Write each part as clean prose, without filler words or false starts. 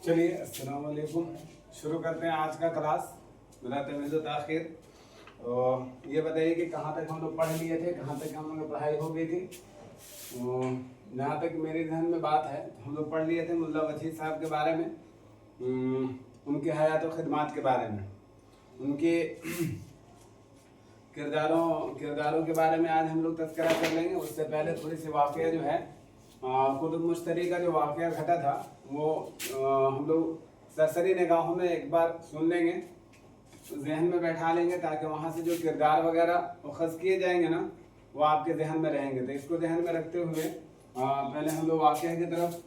चलिए अस्सलाम वालेकुम। शुरू करते हैं आज का क्लास। मेरा तमीज़ ताख़िर। ये बताइए कि कहाँ तक हम लोग पढ़ लिए थे, कहाँ तक हम लोग पढ़ाई हो गई थी। जहाँ तक मेरे ध्यान में बात है हम लोग पढ़ लिए थे मुल्ला वजी साहब के बारे में, उनके हयात और ख़िदमात के बारे में, उनके किरदारों के बारे में आज हम लोग तज़किरा कर लेंगे। उससे पहले थोड़ी सी वाक़या जो है कुतुब मुश्तरी का जो वाक़या घटा था वो हम लोग सरसरी निगाहों में एक बार सुन लेंगे, जहन में बैठा लेंगे, ताकि वहाँ से जो किरदार वगैरह अख़ज़ किए जाएंगे ना वो आपके जहन में रहेंगे। तो इसको जहन में रखते हुए पहले हम लोग वाक़या की तरफ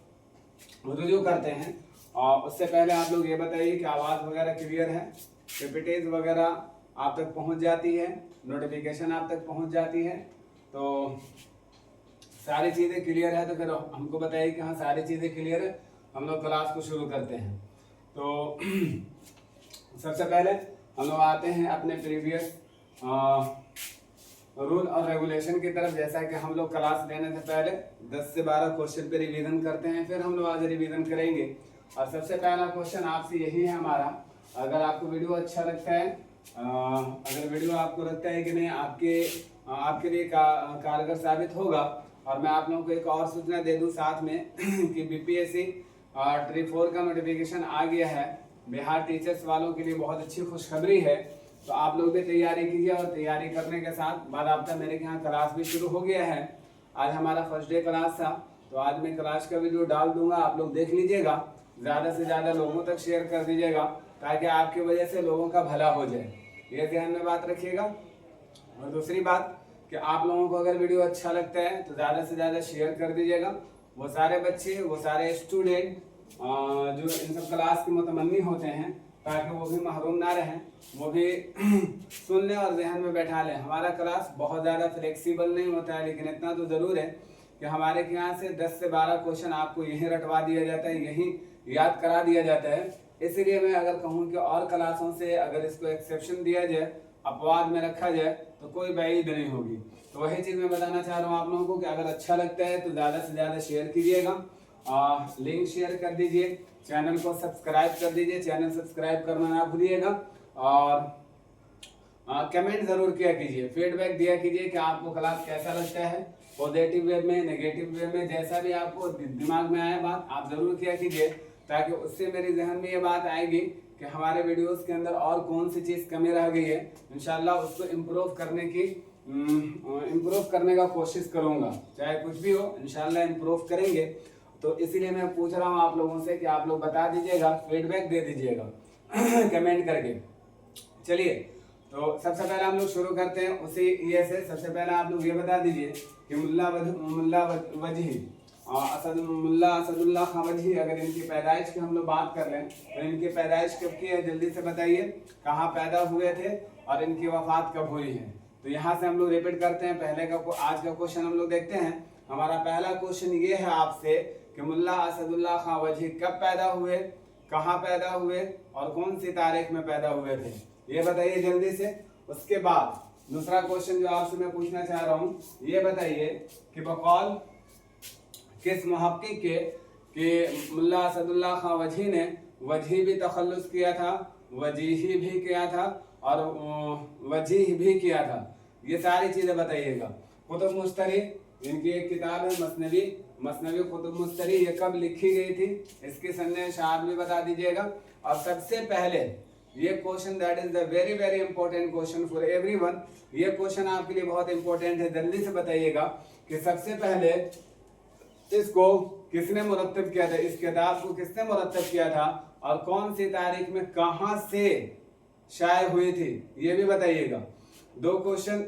रुजू करते हैं। और उससे पहले आप लोग ये बताइए कि आवाज़ वगैरह क्लियर है, पीपीटीज वगैरह आप तक पहुँच जाती है, नोटिफिकेशन आप तक पहुँच जाती है, तो सारी चीज़ें क्लियर है तो फिर हमको बताइए कि हाँ सारी चीज़ें क्लियर है। हम लोग क्लास को शुरू करते हैं। तो सबसे पहले हम लोग आते हैं अपने प्रीवियस रूल और रेगुलेशन की तरफ। जैसा कि हम लोग क्लास लेने से पहले 10 से 12 क्वेश्चन पे रिवीजन करते हैं, फिर हम लोग आज रिवीजन करेंगे। और सबसे पहला क्वेश्चन आपसे यही है हमारा, अगर आपको वीडियो अच्छा लगता है, अगर वीडियो आपको लगता है कि नहीं आपके लिए कारगर साबित होगा, और मैं आप लोगों को एक और सूचना दे दूं साथ में कि बीपीएससी ट्री 4 का नोटिफिकेशन आ गया है। बिहार टीचर्स वालों के लिए बहुत अच्छी खुशखबरी है, तो आप लोग भी तैयारी कीजिए। और तैयारी करने के साथ बाकायदा मेरे यहाँ क्लास भी शुरू हो गया है। आज हमारा फर्स्ट डे क्लास था, तो आज मैं क्लास का वीडियो डाल दूंगा, आप लोग देख लीजिएगा, ज़्यादा से ज़्यादा लोगों तक शेयर कर दीजिएगा, ताकि आपकी वजह से लोगों का भला हो जाए। ये ध्यान में बात रखिएगा। और दूसरी बात कि आप लोगों को अगर वीडियो अच्छा लगता है तो ज़्यादा से ज़्यादा शेयर कर दीजिएगा। वो सारे बच्चे, वो सारे स्टूडेंट जो इन सब क्लास के मुतमन्नी होते हैं, ताकि वो भी महरूम ना रहें, वो भी सुन लें और जहन में बैठा लें। हमारा क्लास बहुत ज़्यादा फ्लेक्सिबल नहीं होता है, लेकिन इतना तो ज़रूर है कि हमारे यहाँ से 10 से 12 क्वेश्चन आपको यहीं रटवा दिया जाता है, यहीं याद करा दिया जाता है। इसलिए मैं अगर कहूँ कि और क्लासों से अगर इसको एक्सेप्शन दिया जाए, अपवाद में रखा जाए, तो कोई बात नहीं होगी। तो वही चीज़ मैं बताना चाह रहा हूँ आप लोगों को कि अगर अच्छा लगता है तो ज़्यादा से ज़्यादा शेयर कीजिएगा, लिंक शेयर कर दीजिए, चैनल को सब्सक्राइब कर दीजिए, चैनल सब्सक्राइब करना ना भूलिएगा, और कमेंट ज़रूर किया कीजिए, फीडबैक दिया कीजिए कि आपको क्लास कैसा लगता है, पॉजिटिव वे में, नेगेटिव वे में, जैसा भी आपको दिमाग में आए बात आप ज़रूर किया कीजिए, ताकि उससे मेरे जहन में ये बात आएगी कि हमारे वीडियोस के अंदर और कौन सी चीज़ कमी रह गई है। इंशाल्लाह उसको इम्प्रूव करने का कोशिश करूँगा, चाहे कुछ भी हो इंशाल्लाह इम्प्रूव करेंगे। तो इसीलिए मैं पूछ रहा हूँ आप लोगों से कि आप लोग बता दीजिएगा, फीडबैक दे दीजिएगा कमेंट करके। चलिए, तो सबसे पहले हम लोग शुरू करते हैं उसी ये से। सबसे पहले आप लोग ये बता दीजिए कि मुल्ला वजही मुल्ला असदुल्लाह खां वजही, अगर इनकी पैदाइश की हम लोग बात कर लें तो इनकी पैदाइश कब की है, जल्दी से बताइए, कहाँ पैदा हुए थे और इनकी वफात कब हुई है। तो यहाँ से हम लोग रिपीट करते हैं, पहले का आज का क्वेश्चन हम लोग देखते हैं। हमारा पहला क्वेश्चन ये है आपसे कि मुल्ला असदुल्लाह खां वजही कब पैदा हुए, कहाँ पैदा हुए और कौन सी तारीख में पैदा हुए थे, ये बताइए जल्दी से। उसके बाद दूसरा क्वेश्चन जो आपसे मैं पूछना चाह रहा हूँ, ये बताइए कि बकौल किस मुहक्किक के कि मुल्ला असदुल्लाह खां वजही ने वजही भी तखल्लुस किया था, वजीही भी किया था और वजीह भी किया था, ये सारी चीज़ें बताइएगा। कुतुब मुश्तरी, इनकी एक किताब है मसनवी कुतुब मुश्तरी, ये कब लिखी गई थी, इसकी सन्ने शाद भी बता दीजिएगा। और सबसे पहले ये question, that is the very very important question for everyone, ये क्वेश्चन आपके लिए बहुत इंपॉर्टेंट है, जल्दी से बताइएगा कि सबसे पहले इसको किसने मुरत्तब किया था, इस किताब को किसने मुरत्तब किया था और कौन सी तारीख में कहां से शाये हुई थी, ये भी बताइएगा। दो क्वेश्चन,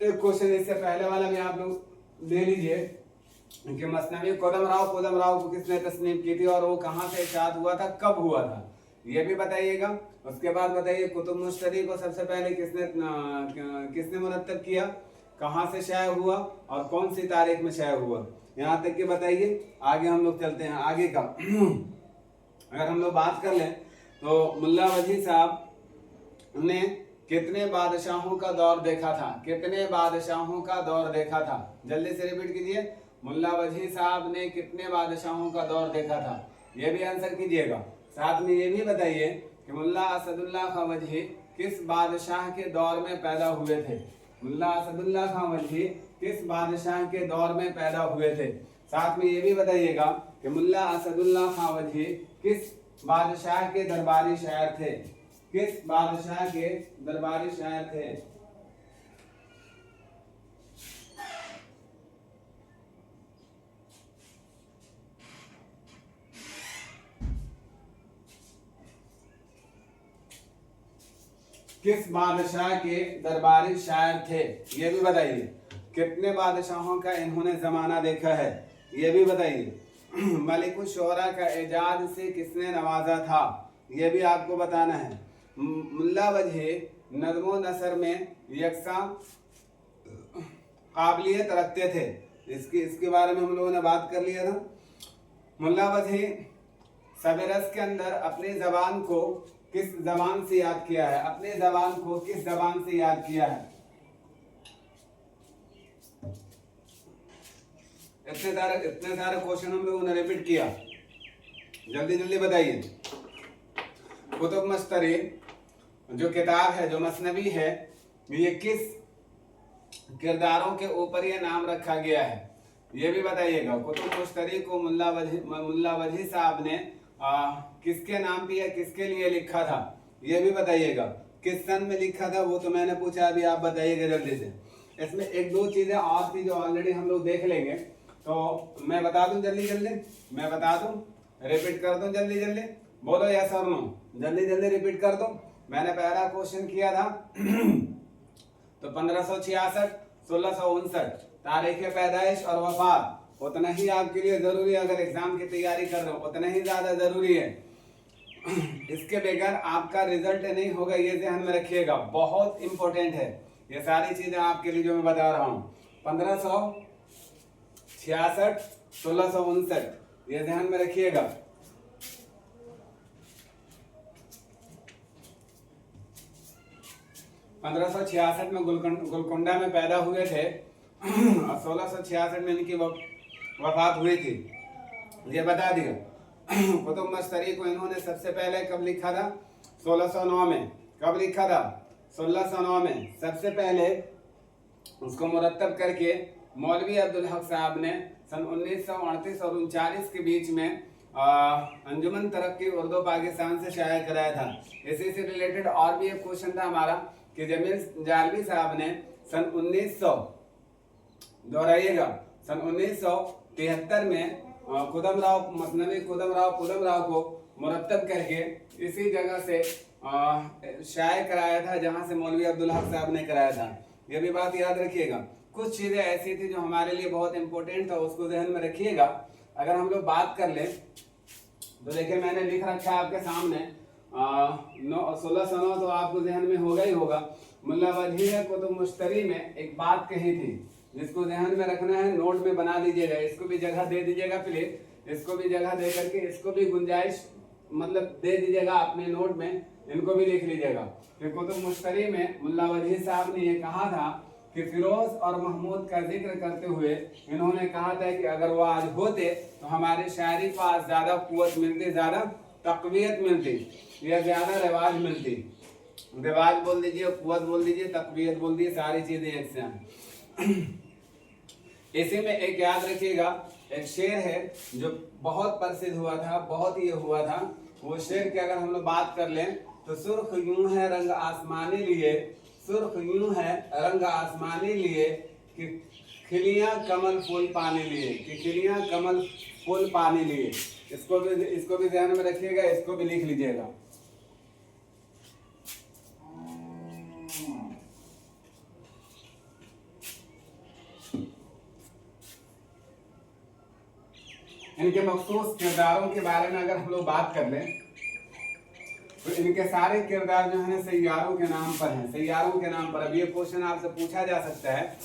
एक क्वेश्चन इससे पहले वाला भी आप लोग ले लीजिए कि मसनवी कोदम राव को किसने तस्नीफ की थी और वो कहां से इशाअत हुआ था, कब हुआ था, ये भी बताइएगा। उसके बाद बताइए कुतुब मुश्तरी को सबसे पहले किसने मुरत्तब किया, कहाँ से शाये हुआ और कौन सी तारीख में शाये हुआ, यहाँ तक के बताइए। आगे हम लोग चलते हैं आगे का। अगर हम लोग बात कर लें तो मुल्ला वजी साहब ने कितने बादशाहों का दौर देखा था, कितने बादशाहों का दौर देखा था, जल्दी से रिपीट कीजिए। मुल्ला वजी साहब ने कितने बादशाहों का दौर देखा था, ये भी आंसर कीजिएगा। साथ में ये भी बताइए कि मुल्ला असदुल्ला खां वजही किस बादशाह के दौर में पैदा हुए थे। मुल्ला असदुल्ला खां वजही किस बादशाह के दौर में पैदा हुए थे। साथ में ये भी बताइएगा कि मुल्ला असदुल्ला खां वजही किस बादशाह के दरबारी शायर थे। किस बादशाह के दरबारी शायर थे। किस बादशाह के दरबारी शायर थे, ये भी बताइए। कितने बादशाहों का इन्होंने जमाना देखा है, ये भी बताइए। मलिक शोरा का एजाज से किसने नवाजा था, ये भी आपको बताना है। मुल्ला वजह नज़्मो नसर में यकसा काबिलियत रखते थे, इसके बारे में हम लोगों ने बात कर लिया था। मुल्ला वजह सबरस के अंदर अपनी जबान को किस जबान से याद किया है, अपनी जबान को किस जबान से याद किया है। इतने सारे क्वेश्चन हम लोगों ने रिपीट किया, जल्दी जल्दी बताइए। कुतुब मस्तरी जो किताब है, जो मसनवी है, ये किस किरदारों के ऊपर ये नाम रखा गया है, ये भी बताइएगा। कुतुब मस्तरी को मुल्ला वजही साहब ने किसके नाम पे या किसके लिए लिखा था, ये भी बताइएगा। किस सन में लिखा था वो तो मैंने पूछा, अभी आप बताइएगा जल्दी से। इसमें एक दो चीजें और थी जो ऑलरेडी हम लोग देख लेंगे, तो मैं बता दूं जल्दी जल्दी, मैं बता दूं, रिपीट कर दूं जल्दी जल्दी, बोलो यस और नो, जल्दी जल्दी रिपीट कर दूं। मैंने पहला क्वेश्चन किया था तो 1566 1659 तारीख पैदाइश और वफात, उतना ही आपके लिए जरूरी है। अगर एग्जाम की तैयारी कर रहे हो उतना ही ज्यादा जरूरी है। इसके बगैर आपका रिजल्ट नहीं होगा, ये ध्यान में रखिएगा, बहुत इंपॉर्टेंट है ये सारी चीजें आपके लिए जो मैं बता रहा हूँ। 1566 1659 ये ध्यान में रखिएगा। पंद्रह 1666 में गोलकुंडा में पैदा हुए थे और 1666 में इनकी वफात हुई थी, ये बता दिया। कुतुब मस्तरी को इन्होंने सबसे पहले कब लिखा था, 1609 में। कब लिखा था, 1609 में। सबसे पहले उसको मुरत्तब करके मौलवी अब्दुल हक साहब ने सन 1938 और 39 के बीच में अंजुमन तरक्की उर्दू पाकिस्तान से शाया कराया था। इसी से रिलेटेड और भी एक क्वेश्चन था हमारा कि जमील जालवी साहब ने सन 1900 दोहराइएगा, सन 1973 में खुदमराव मसनवी खुदमराव को मुरत्तब करके इसी जगह से शाया कराया था जहां से मौलवी अब्दुल हक साहब ने कराया था। ये भी बात याद रखिएगा। कुछ चीजें ऐसी थी जो हमारे लिए बहुत इंपॉर्टेंट था, उसको ध्यान में रखिएगा। अगर हम लोग बात कर लें तो देखिए मैंने लिख रखा है आपके सामने 1609 तो आपको ध्यान में होगा ही होगा। मुल्ला वजही ने कुतुब मुश्तरी में एक बात कही थी जिसको ध्यान में रखना है, नोट में बना दीजिएगा, इसको भी जगह दे दीजिएगा प्लीज, इसको भी जगह दे करके इसको भी गुंजाइश मतलब दे दीजिएगा अपने नोट में, इनको भी लिख लीजिएगा। कि कुतुब मुश्तरी में मुल्ला वजही साहब ने ये कहा था कि फिरोज और महमूद का जिक्र करते हुए इन्होंने कहा था कि अगर वो आज होते तो हमारी शायरी को आज ज्यादा कुव्वत मिलती, ज्यादा तकवीयत मिलती, या ज्यादा रिवाज मिलती। रिवाज बोल दीजिए, कुव्वत बोल दीजिए, तकवीयत बोल दीजिए, सारी चीजें एक से हैं। इसी में एक याद रखिएगा, एक शेर है जो बहुत प्रसिद्ध हुआ था, बहुत ये हुआ था। वो शेर की अगर हम लोग बात कर लें तो सुर्ख यूं है रंग आसमानी लिए, सुर्ख यूं है रंग आसमानी लिए कि खिलियां कमल फूल पाने लिए, कि खिलियां कमल फूल पाने लिए। इसको भी ध्यान में रखिएगा, इसको भी लिख लीजिएगा। इनके मखसूस किरदारों के बारे में अगर हम लोग बात कर लें तो इनके सारे किरदार जो है सैयारों के नाम पर हैं, सैयारों के नाम पर। अब ये क्वेश्चन आपसे पूछा जा सकता है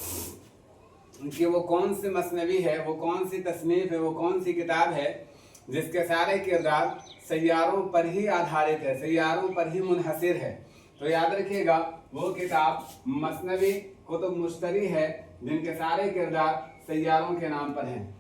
कि वो कौन सी मसनवी है, वो कौन सी तसनीफ है, वो कौन सी किताब है जिसके सारे किरदार सैयारों पर ही आधारित है, सैयारों पर ही मुनहसिर है। तो याद रखिएगा वो किताब मसनवी कुतुब मुश्तरी है जिनके सारे किरदार सैयारों के नाम पर हैं।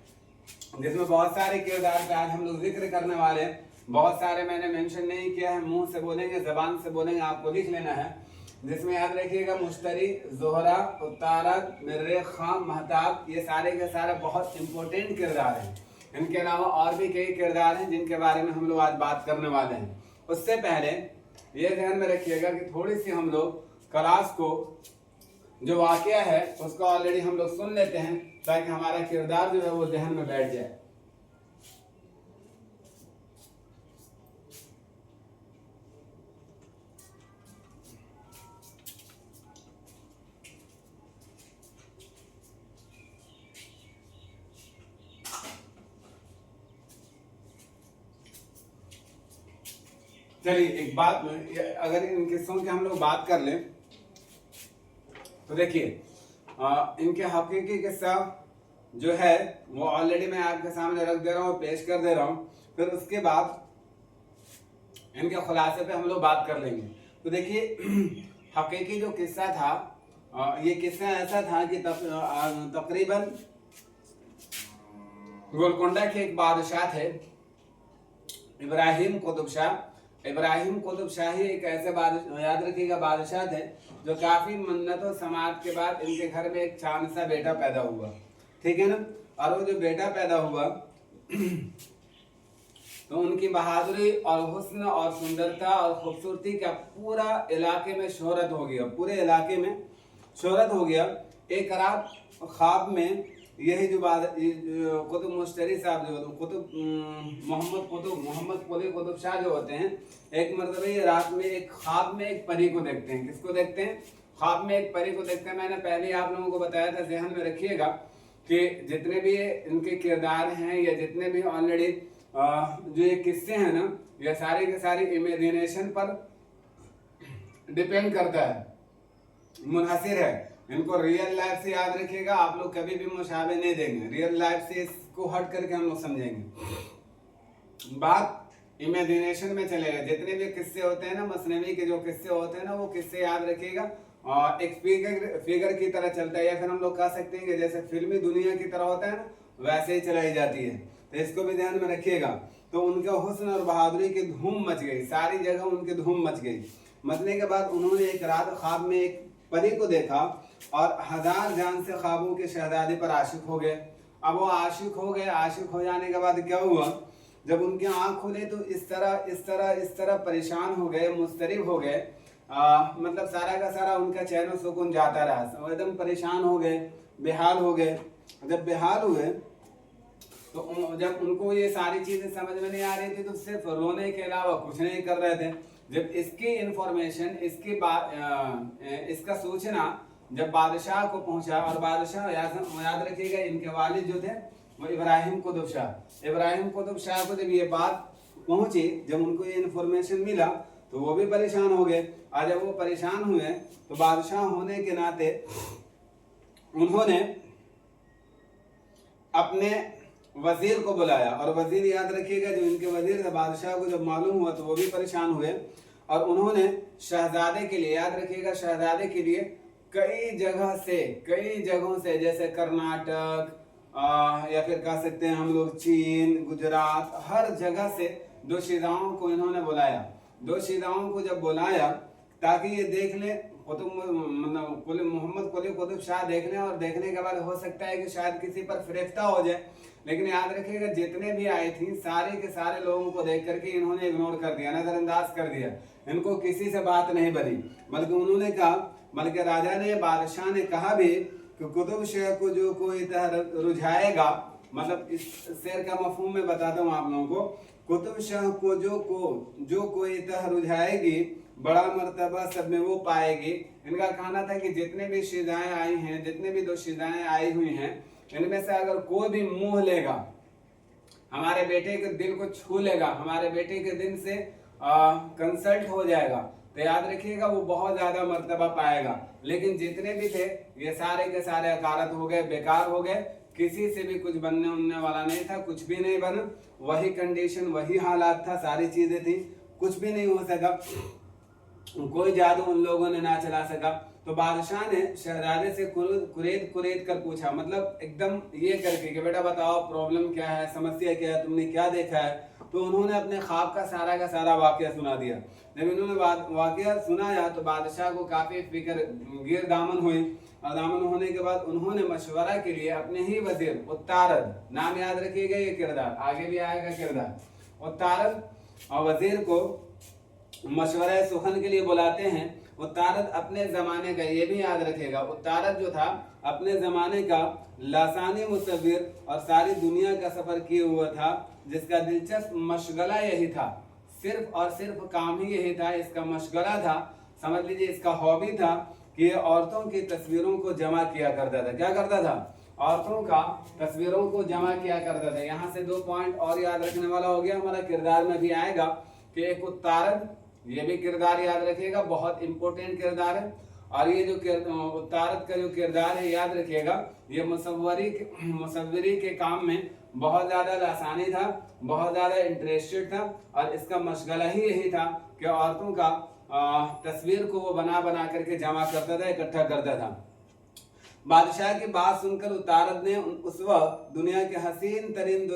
जिसमें बहुत सारे किरदार का आज हम लोग जिक्र करने वाले हैं। बहुत सारे मैंने मेंशन नहीं किया है, मुंह से बोलेंगे, जबान से बोलेंगे, आपको लिख लेना है। जिसमें याद रखिएगा मुश्तरी, जोहरा, उतारक, मिर्रे, खाम, महताब, ये सारे के सारे बहुत इंपॉर्टेंट किरदार हैं। इनके अलावा और भी कई किरदार हैं जिनके बारे में हम लोग आज बात करने वाले हैं। उससे पहले ये ध्यान में रखिएगा कि थोड़ी सी हम लोग क्लास को जो वाकया है उसको ऑलरेडी हम लोग सुन लेते हैं, ताकि हमारा किरदार जो है वो ध्यान में बैठ जाए। चलिए एक बात, अगर इन किस्सों की हम लोग बात कर लें तो देखिए इनके हकीकी किस्सा जो है वो ऑलरेडी मैं आपके सामने रख दे रहा हूँ, पेश कर दे रहा हूँ। फिर उसके बाद इनके खुलासे पे हम लोग बात कर लेंगे। तो देखिए हकीकी जो किस्सा था, ये किस्सा ऐसा था कि तकरीबन गोलकोंडा के एक बादशाह थे, इब्राहिम कुतुब शाह। इब्राहिम कुतुब शाही एक ऐसे याद रखिएगा बादशाह थे जो काफी मन्नतों समाज के बाद इनके घर में एक चांद सा बेटा पैदा हुआ, ठीक है ना। और वो जो बेटा पैदा हुआ तो उनकी बहादुरी और हुस्न और सुंदरता और खूबसूरती का पूरा इलाके में शोहरत हो गया, पूरे इलाके में शोहरत हो गया। एक रात ख्वाब में यही जो कुतुब मुश्तरी साहब जो कुतुब मोहम्मद कुली कुतुब शाह जो होते हैं, एक मरतबा ये रात में एक ख्वाब में एक परी को देखते हैं। किसको देखते हैं? ख्वाब में एक परी को देखते हैं। मैंने पहले आप लोगों को बताया था, ध्यान में रखिएगा कि जितने भी इनके किरदार हैं या जितने भी ऑलरेडी जो ये किस्से हैं ना, ये सारे के सारे इमेजिनेशन पर डिपेंड करता है, मुनहसिर है। इनको रियल लाइफ से याद रखिएगा, आप लोग कभी भी मुशाबे नहीं देंगे। रियल लाइफ से इसको हट करके हम लोग समझेंगे। बात इमेजिनेशन में चलेगा। जितने भी किस्से होते हैं ना, मसनवी के जो किस्से होते हैं ना, वो किस्से याद रखिएगा और एक फिगर की तरह चलता है, या फिर हम लोग कह सकते हैं कि जैसे फिल्मी दुनिया की तरह होता है ना, वैसे ही चलाई जाती है। तो इसको भी ध्यान में रखिएगा। तो उनका हुस्न और बहादुरी की धूम मच गई, सारी जगह उनकी धूम मच गई। मचने के बाद उन्होंने एक रात ख्वाब में एक परी को देखा और हजार जान से ख्वाबों के शहजादे पर आशिक हो गए। अब वो आशिक हो गए। आशिक हो जाने के बाद क्या हुआ, जब उनकी आंख खुले तो इस तरह परेशान हो गए, मुस्तरिब हो गए। मतलब सारा का सारा उनका चैन सुकून जाता रहा, एकदम परेशान हो गए, बेहाल हो गए। जब बेहाल हुए तो जब उनको ये सारी चीजें समझ में नहीं आ रही थी, तो सिर्फ रोने के अलावा कुछ नहीं कर रहे थे। जब इसकी इंफॉर्मेशन, इसका सूचना जब बादशाह को पहुंचा, और बादशाह याद रखिएगा इनके वालिद जो थे वो इब्राहिम कुतुब शाह। इब्राहिम कुतुब शाह को जब ये बात पहुंची, जब उनको ये इंफॉर्मेशन मिला, तो वो भी परेशान हो गए। और जब वो परेशान हुए तो बादशाह होने के नाते उन्होंने अपने वजीर को बुलाया। और वजीर याद रखिएगा जो इनके वजीर थे, बादशाह को जब मालूम हुआ तो वो भी परेशान हुए। और उन्होंने शहजादे के लिए, याद रखिएगा शहजादे के लिए कई जगहों से जैसे कर्नाटक या फिर कह सकते हैं हम लोग चीन, गुजरात, हर जगह से दोशीदाओं को इन्होंने बुलाया। दोशीदाओं को जब बुलाया ताकि ये देख ले, मोहम्मद कुली कुतुब शाह देख लें, और देखने के बाद हो सकता है कि शायद किसी पर फरिश्ता हो जाए। लेकिन याद रखिएगा जितने भी आई थी सारे के सारे लोगों को देख करके इन्होंने इग्नोर कर दिया, नजरअंदाज कर दिया। इनको किसी से बात नहीं बनी, बल्कि उन्होंने कहा, बल्कि राजा ने, बादशाह ने कहा भी कि कुतुब शाह को जो कोई रुझाएगा, मतलब इस शेर का मफहूम में बताता हूँ आप लोगों को, कुतुब शाह को जो कोई तह रुझाएगी, बड़ा मर्तबा सब में वो पाएगी। इनका कहना था कि जितने भी शिजाएं आई हैं, जितने भी दो शिजाएं आई हुई हैं, इनमें से अगर कोई भी मुंह लेगा, हमारे बेटे के दिल को छू लेगा, हमारे बेटे के दिल से कंसल्ट हो जाएगा, तो याद रखिएगा वो बहुत ज्यादा मर्तबा पाएगा। लेकिन जितने भी थे ये सारे के सारे अकारत हो गए, बेकार हो गए। किसी से भी कुछ बनने उनने वाला नहीं था, कुछ भी नहीं बना। वही कंडीशन, वही हालात था, सारी चीजें थी, कुछ भी नहीं हो सका, कोई जादू उन लोगों ने ना चला सका। तो बादशाह ने शहजादे से कुरेद कुरेद कर पूछा, मतलब एकदम ये करके कि बेटा बताओ प्रॉब्लम क्या है, समस्या क्या है, तुमने क्या देखा है। तो उन्होंने अपने ख्वाब का सारा वाकया सुना दिया। जब इन्होंने वाकया सुनाया तो बादशाह को काफी फिक्र गिर दामन हुई, और दामन होने के बाद उन्होंने मशवरा के लिए अपने ही वजीर उत्तारद, नाम याद रखिएगा, ये किरदार आगे भी आएगा किरदार, उत्तारद और वजीर को मशवरा सुखन के लिए बुलाते हैं। उत्तारद अपने जमाने का, ये भी याद रखेगा, उत्तारद जो था अपने जमाने का लासानी मुसव्विर और सारी दुनिया का सफर किए हुआ था, जिसका दिलचस्प मशगला यही था, सिर्फ और सिर्फ काम ही यही था, इसका मशगला था, समझ लीजिए इसका हॉबी था कि ये औरतों की तस्वीरों को जमा किया करता था। क्या करता था? औरतों का तस्वीरों को जमा किया करता था। यहाँ से 2 पॉइंट और याद रखने वाला हो गया, हमारा किरदार में भी आएगा कि एक उत्तारद, ये भी किरदार याद रखिएगा, बहुत इंपॉर्टेंट किरदार है। और ये जो उत्तारद का जो किरदार है याद रखिएगा, ये मुसव्विरी के काम में बहुत ज्यादा आसानी था, बहुत ज्यादा इंटरेस्टेड था, और इसका मशगला ही यही था कि औरतों का तस्वीर को वो बना बना करके जमा करता था, इकट्ठा करता था। बादशाह की बात सुनकर उत्तारद ने उस वक्त दुनिया के हसीन तरीन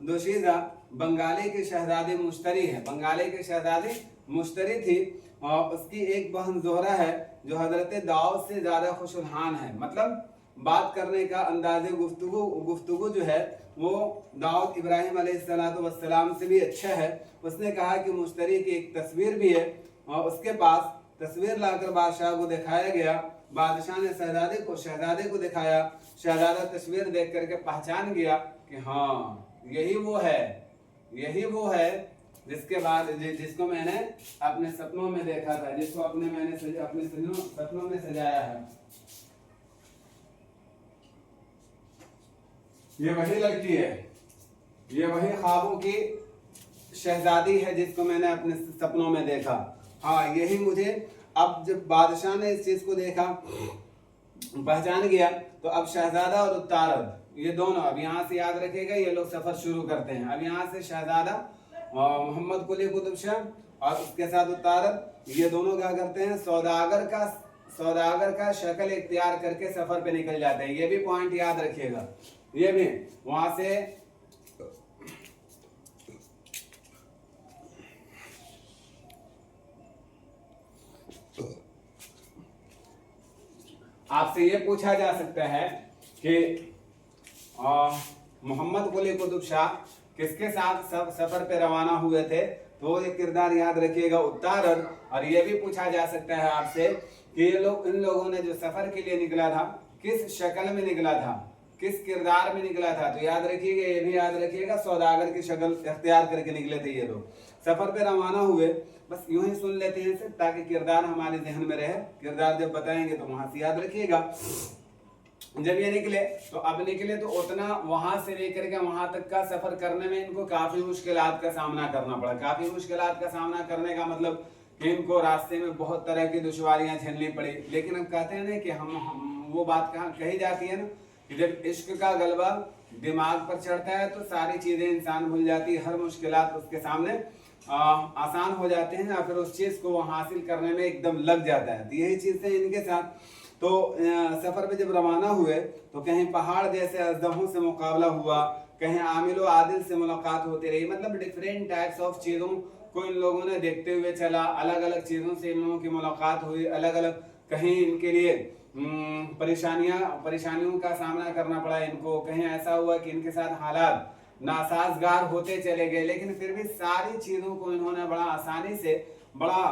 दोशीदा बंगाली के शहजादी मुश्तरी है, बंगाली के शहजादी मुश्तरी थी, और उसकी एक बहन जोहरा है जो हजरत दाऊद से ज्यादा खुशहान है। मतलब बात करने का अंदाज़े गुफ्तगू जो है वो दाऊद इब्राहिम अलैहिस्सलाम से भी अच्छा है। उसने कहा कि मुश्तरी की एक तस्वीर भी है, और उसके पास तस्वीर लाकर बादशाह को दिखाया गया। बादशाह ने शहजादे को दिखाया। शहजादा तस्वीर देख करके पहचान गया कि हाँ यही वो है जिसके बाद जिसको मैंने अपने सपनों में देखा था, जिसको मैंने अपने सपनों में सजाया है। ये वही लड़की है, ये वही ख्वाबों की शहजादी है जिसको मैंने अपने सपनों में देखा। हाँ यही मुझे, अब जब बादशाह ने इस चीज को देखा, पहचान गया, तो अब शहजादा और उत्तारद ये दोनों, अब यहाँ से याद रखेगा, ये लोग सफर शुरू करते हैं। अब यहाँ से शहजादा मोहम्मद कुली कुतुब शाह और उसके साथ उत्तारद, ये दोनों क्या करते हैं, सौदागर का शक्ल इख्तियार करके सफर पे निकल जाते हैं। ये भी पॉइंट याद रखिएगा, ये भी वहां से आपसे ये पूछा जा सकता है कि मोहम्मद कुली कुतुब शाह किसके साथ सफर पे रवाना हुए थे, तो ये किरदार याद रखिएगा उत्तारद। और ये भी पूछा जा सकता है आपसे कि इन लोगों ने जो सफर के लिए निकला था किस शक्ल में निकला था, किस किरदार में निकला था, तो याद रखिएगा, ये भी याद रखिएगा, सौदागर की शक्ल इख्तियार करके निकले थे ये लोग, सफर पे रवाना हुए। बस यूं ही सुन लेते हैं सिर्फ, ताकि किरदार हमारे जहन में रहे। किरदार जब बताएंगे तो वहां से याद रखिएगा। जब ये निकले तो उतना वहां से लेकर के वहां तक का सफर करने में इनको काफी मुश्किलात का सामना करना पड़ा। काफी मुश्किलात का सामना करने का मतलब कि इनको रास्ते में बहुत तरह की दुश्वारियां झेलनी पड़ी। लेकिन हम कहते हैं ना कि हम वो बात कही जाती है ना कि जब इश्क का गलबा दिमाग पर चढ़ता है तो सारी चीजें इंसान भूल जाती है, हर मुश्किलात उसके सामने आसान हो जाते हैं, या फिर उस चीज को हासिल करने में एकदम लग जाता है। तो यही चीज है इनके साथ। तो सफर पे जब रवाना हुए तो कहीं पहाड़ जैसे अजदहों से मुकाबला हुआ, कहीं आमिल आदिल से मुलाकात होती रही। मतलब डिफरेंट टाइप्स ऑफ चीजों को इन लोगों ने देखते हुए चला, अलग अलग चीजों से इन लोगों की मुलाकात हुई, अलग अलग कहीं इनके लिए परेशानियों का सामना करना पड़ा इनको, कहीं ऐसा हुआ कि इनके साथ हालात नासाजगार होते चले गए, लेकिन फिर भी सारी चीजों को इन्होंने बड़ा आसानी से, बड़ा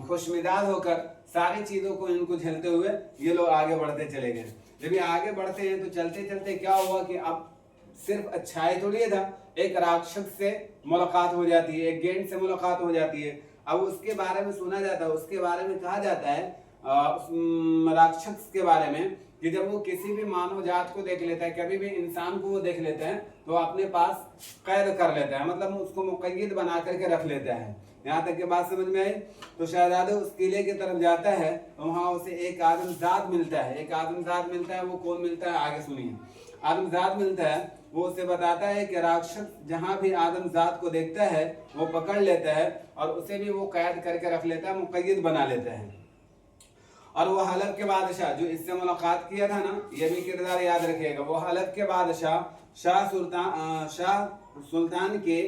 खुशमिजाज होकर सारी चीजों को इनको झेलते हुए ये लोग आगे बढ़ते चले गए। जब ये आगे बढ़ते हैं तो चलते चलते क्या हुआ कि अब सिर्फ अच्छाई थोड़ी था, एक राक्षस से मुलाकात हो जाती है, एक गेंड से मुलाकात हो जाती है। अब उसके बारे में सुना जाता है, उसके बारे में कहा जाता है राक्षस के बारे में कि जब वो किसी भी मानव जात को देख लेता है, कभी भी इंसान को वो देख लेते हैं तो अपने पास कैद कर लेता है, मतलब उसको मुक़य्यद बना करके रख लेता है। यहाँ तक की बात समझ में आई। तो शहजादा उस किले की तरफ जाता है तो वहाँ उसे एक आदमजाद मिलता है। एक आदमजाद मिलता है, वो कौन मिलता है आगे सुनिए। आदमजाद मिलता है, वो उसे बताता है कि राक्षस जहाँ भी आदमजाद को देखता है वो पकड़ लेता है और उसे भी वो कैद करके रख लेता है, मुक़य्यद बना लेता है। और वो हलब के बादशाह जो इससे मुलाकात किया था ना, ये भी किरदार याद रखिएगा। वो हलब के बादशाह शाह सुल्तान के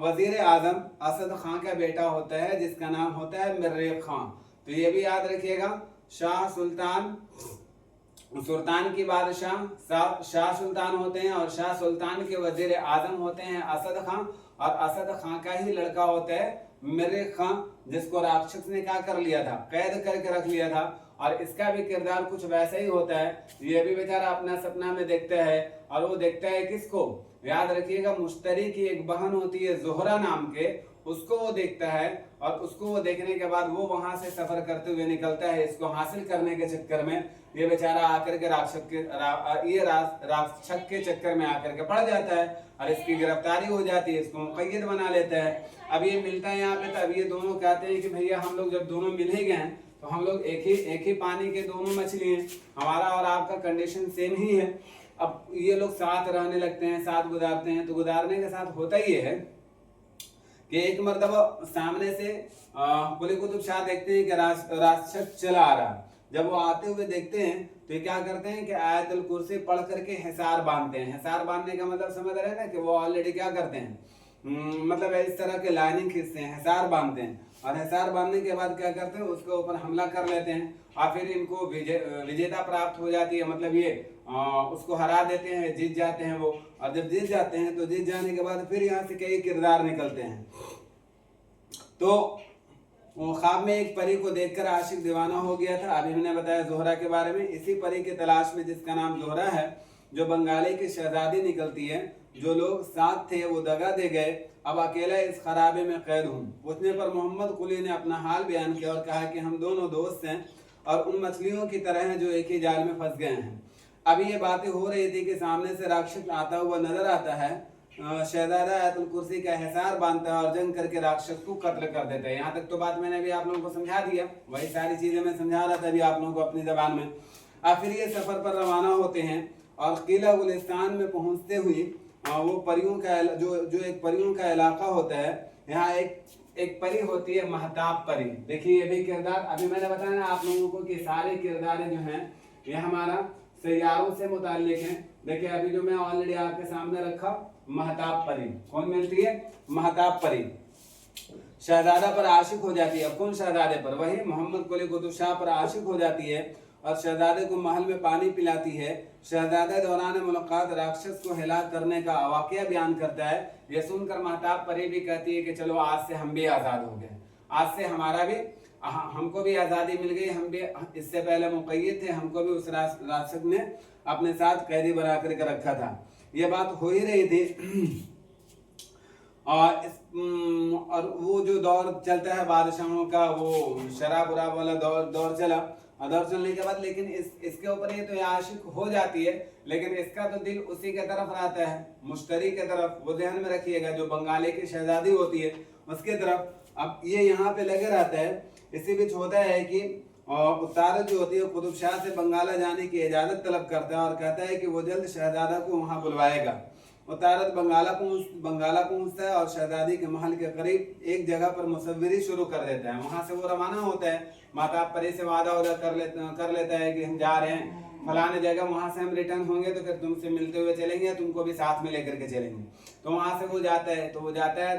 वजीर आजम असद खां का बेटा होता है, जिसका नाम होता है मिर्रे खां। तो ये भी याद रखिएगा, शाह सुल्तान की बादशाह शाह सुल्तान होते हैं और शाह सुल्तान के वजीर आजम होते हैं असद खां, और असद खां का ही लड़का होता है मिर्रे खां, जिसको राक्षस ने क्या कर लिया था, कैद करके रख लिया था। और इसका भी किरदार कुछ वैसा ही होता है, ये भी बेचारा अपना सपना में देखता है, और वो देखता है किसको, याद रखिएगा मुश्तरी की एक बहन होती है जोहरा नाम के, उसको वो देखता है, और उसको वो देखने के बाद वो वहां से सफर करते हुए निकलता है। इसको हासिल करने के चक्कर में ये बेचारा आकर के राक्षस के चक्कर में आकर के पड़ जाता है, और इसकी गिरफ्तारी हो जाती है, इसको मुक़य्यद बना लेता है। अब ये मिलता है यहाँ पे, तो अब ये दोनों कहते हैं कि भैया हम लोग जब दोनों मिल ही गए हैं तो हम लोग एक ही पानी के दोनों मछली हैं, हमारा और आपका कंडीशन सेम ही है। अब ये लोग साथ रहने लगते हैं, साथ गुजारते हैं, तो गुजारने के साथ होता ही है कि एक मर्तबा सामने से कुली कुतुब शाह देखते हैं कि राक्षस चला आ रहा। जब वो आते हुए देखते हैं तो ये क्या करते हैं कि आयतुल कुर्सी पढ़ करके हिसार बांधते हैं। हिसार बांधने का मतलब समझ रहे हैं ना, कि वो ऑलरेडी क्या करते हैं, मतलब इस तरह के लाइनिंग खींचते हैं, हिसार बांधते हैं, और हिसार बांधने के बाद क्या करते हैं, उसके ऊपर हमला कर लेते हैं, और फिर इनको विजेता प्राप्त हो जाती है, मतलब ये उसको हरा देते हैं, जीत जाते हैं वो। और जब जीत जाते हैं तो जीत जाने के बाद फिर यहाँ से कई किरदार निकलते हैं। तो वो ख्वाब में एक परी को देखकर आशिक दीवाना हो गया था। अभी मैंने बताया जोहरा के बारे में। इसी परी की तलाश में, जिसका नाम जोहरा है, जो बंगाली की शहजादी निकलती है, जो लोग साथ थे वो दगा दे गए, अब अकेला इस खराबे में कैद हूँ। पूछने पर मोहम्मद कुली ने अपना हाल बयान किया और कहा कि हम दोनों दोस्त हैं और उन मछलियों की तरह हैं जो एक ही जाल में फंस गए हैं। अभी ये बातें हो रही थी कि सामने से राक्षस आता हुआ नजर आता है। शहजादा आयतुल कुर्सी का हिसार बांधता है और जंग करके राक्षस को कत्ल कर देता है। यहाँ तक तो बात मैंने भी आप लोगों को समझा दिया, वही सारी चीजें मैं समझा रहा था अभी आप लोगों को अपनी जबान में। फिर ये सफर पर रवाना होते हैं और किला गुलिस्तान में पहुंचते हुए वो परियों का जो एक परियों का इलाका होता है, यहाँ एक परी होती है महताब परी। देखिए ये भी किरदार, अभी मैंने बताया ना आप लोगों को कि सारे किरदार जो हैं ये हमारा सैयारों से मुताल्लिक हैं। देखिए अभी जो मैं ऑलरेडी आपके सामने रखा, महताब परी कौन मिलती है, महताब परी शहजादा पर आशिक हो जाती है। कौन शहजादे पर, वही मोहम्मद कुली कुतुब शाह पर आशिक हो जाती है और शहजादे को महल में पानी पिलाती है। शहजादा दौरान मुलाकात राक्षस को हिलाक करने का वाकया बयान करता है। यह सुनकर महताब परी भी कहती है कि चलो आज से हम भी आज़ाद हो गए, आज से हमारा भी हमको भी आज़ादी मिल गई, हम भी इससे पहले मुक़य्यद थे, हमको भी उस राक्षस ने अपने साथ कैदी बना करके रखा था। ये बात हो ही रही थी। और वो जो दौर चलता है बादशाहों का, वो शराब उराब वाला दौर चला, और दौर चलने के बाद लेकिन इसके ऊपर ये तो आशिक हो जाती है, लेकिन इसका तो दिल उसी के तरफ रहता है, मुश्तरी के तरफ। वो ध्यान में रखिएगा, जो बंगाली की शहजादी होती है उसके तरफ। अब ये यहाँ पे लगे रहता है। इसी बीच होता है कि उतारत जो होती है कुतुब शाह से बंगाला जाने की इजाजत तलब करता है और कहता है कि वो जल्द शहजादा को वहाँ बुलवाएगा। उतारत बंगाला पहुंचता है और शहजादी के महल के करीब एक जगह पर मुसव्विरी शुरू कर देता है। वहां से वो रवाना होता है, महताब परी से वादा कर लेता है कि हम जा रहे हैं फलाने जगह, वहां से हम रिटर्न होंगे तो फिर तुमसे मिलते हुए चलेंगे, तुमको भी साथ में लेकर के चलेंगे। तो वहां से वो जाता है, तो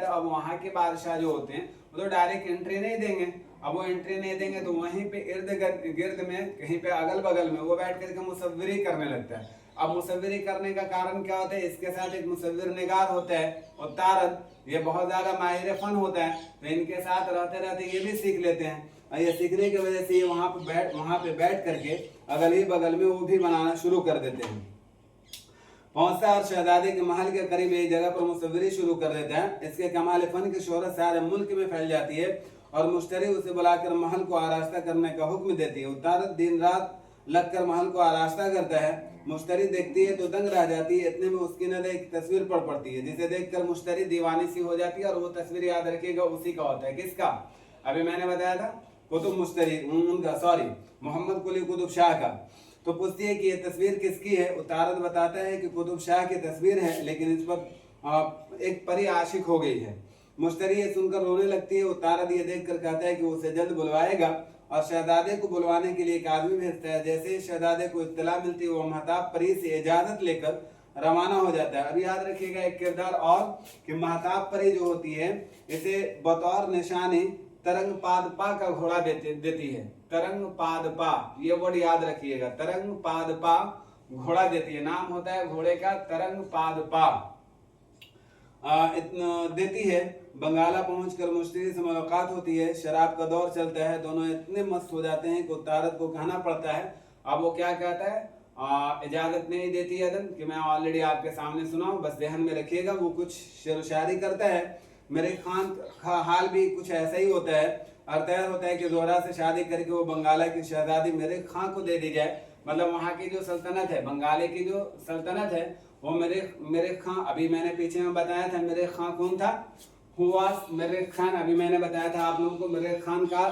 अब वहाँ के बादशाह जो होते हैं वो तो डायरेक्ट एंट्री नहीं देंगे। अब वो एंट्री नहीं देंगे तो वहीं पे इर्द गिर्द में कहीं पे अगल बगल में वो बैठ करके मुसव्विरी करने लगता है। अब मुसव्विरी करने का कारण क्या होता है, इसके साथ एक मुसव्विर निगार होता है उतारत, ये बहुत ज्यादा माहिर फन होता है, तो इनके साथ रहते रहते ये भी सीख लेते हैं। और ये सीखने की वजह से ये वहाँ पे बैठ करके अगल ही बगल में वो भी बनाना शुरू कर देते हैं। पहुंचता और शहजादे के महल के करीब एक जगह पर मुसव्विरी शुरू कर देता है। इसके कमाल फन की शोहरत सारे मुल्क में फैल जाती है और मुश्तरी उसे बुलाकर महल को आरास्ता करने का हुक्म देती है। उतारत दिन रात लगकर महल को आरास्ता करता है। मुश्तरी देखती है तो दंग रह जाती है। इतने में उसकी नजर एक तस्वीर पड़ती है, जिसे देखकर मुश्तरी दीवानी सी हो जाती है। और वो तस्वीर याद रखिएगा उसी का होता है, किसका, अभी मैंने बताया था कुतुब मुश्तरी उनका, सॉरी मोहम्मद कुली कुतुब शाह का। तो पूछती है कि ये तस्वीर किसकी है। उतारत बताता है कि कुतुब शाह की तस्वीर है, लेकिन इस पर एक परी आशिक हो गई है। मुश्तरी ये सुनकर रोने लगती है। उतारत ये देखकर कहता है कि उसे जल्द बुलवाएगा और शहजादे को बुलवाने के लिए एक आदमी भेजता है। जैसे ही शहजादे को इत्तला मिलती है, वो महताब परी से इजाजत लेकर रवाना हो जाता है। अब याद रखिएगा एक किरदार और कि महताब परी जो होती है इसे बतौर निशानी तरंग पादपा का घोड़ा देती है। तरंग पादपा, ये वर्ड याद रखिएगा, तरंग पादपा घोड़ा देती है। नाम होता है घोड़े का तरंग पादपा देती है। बंगाला पहुंचकर मुश्तरी से मुलाकात होती है। शराब का दौर चलता है। दोनों इतने मस्त हो जाते हैं कि उतारत को कहना पड़ता है। अब वो क्या कहता है, इजाजत नहीं देती है कि मैं ऑलरेडी आपके सामने सुनाऊं, बस ध्यान में रखिएगा। वो कुछ शेर शायरी करता है। मेरे खान का हाल भी कुछ ऐसा ही होता है। अर्थ होता है कि जोहरा से शादी करके वो बंगाला की शहजादी मेरे खां को दे दी जाए। मतलब वहाँ की जो सल्तनत है, बंगाली की जो सल्तनत है, वो मेरे खां, अभी मैंने पीछे में बताया था मेरे खां कौन था, हुआ मेरे खान। अभी मैंने बताया था आप लोगों को मेरे खान का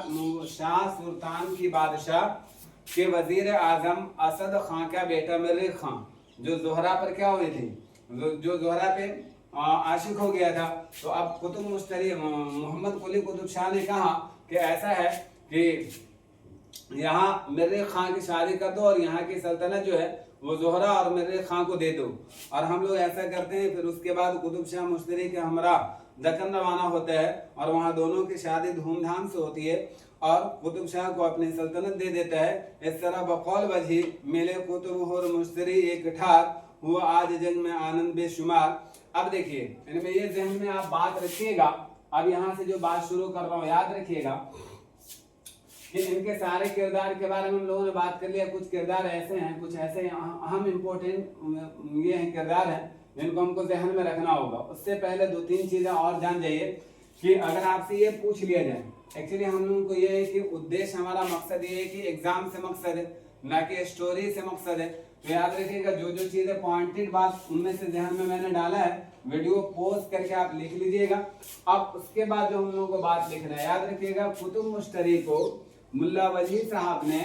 शाह सुल्तान की बादशाह के वजीर आजम असद खां का बेटा मेरे खां, जो जोहरा पर क्या हुई थी, जो जोहरा पे आशिक हो गया था। तो अब कुतुब मुश्तरी मोहम्मद कुली कुतुब शाह ने कहा कि ऐसा है कि यहाँ मेरे खां की शादी कर दो और यहाँ की सल्तनत जो है वो जोहरा और मेरे खां को दे दो। और हम लोग ऐसा करते हैं। फिर उसके बाद कुतुब शाह मुश्तरी के हमरा दक्कन रवाना होता है और वहाँ दोनों की शादी धूमधाम से होती है और कुतुब शाह को अपनी सल्तनत दे देता है। इस तरह बकौल वजही मिले कुतुब और मुश्तरी एक ठार हुआ आज जंग में आनंद बेशुमार। अब देखिए इनमें ये जहन में आप बात रखिएगा। अब यहाँ से जो बात शुरू कर रहा हूँ याद रखिएगा कि इनके सारे किरदार के बारे में हम लोगों ने बात कर लिया। कुछ किरदार ऐसे हैं, कुछ ऐसे अहम इम्पोर्टेंट ये हैं किरदार हैं जिनको हमको जहन में रखना होगा। उससे पहले दो तीन चीजें और जान जाइए कि अगर आपसे ये पूछ लिया जाए, एक्चुअली हम लोगों को ये है कि उद्देश्य हमारा मकसद ये है कि एग्जाम से मकसद है, ना कि स्टोरी से मकसद है। तो याद रखिएगा जो जो चीजें पॉइंटेड बात उनमें से ध्यान में मैंने डाला है, वीडियो पॉज करके आप लिख लीजिएगा। अब उसके बाद जो हम लोगों को बात लिखना है, याद रखिएगा कुतुब मुश्तरी को मुल्ला वजी साहब ने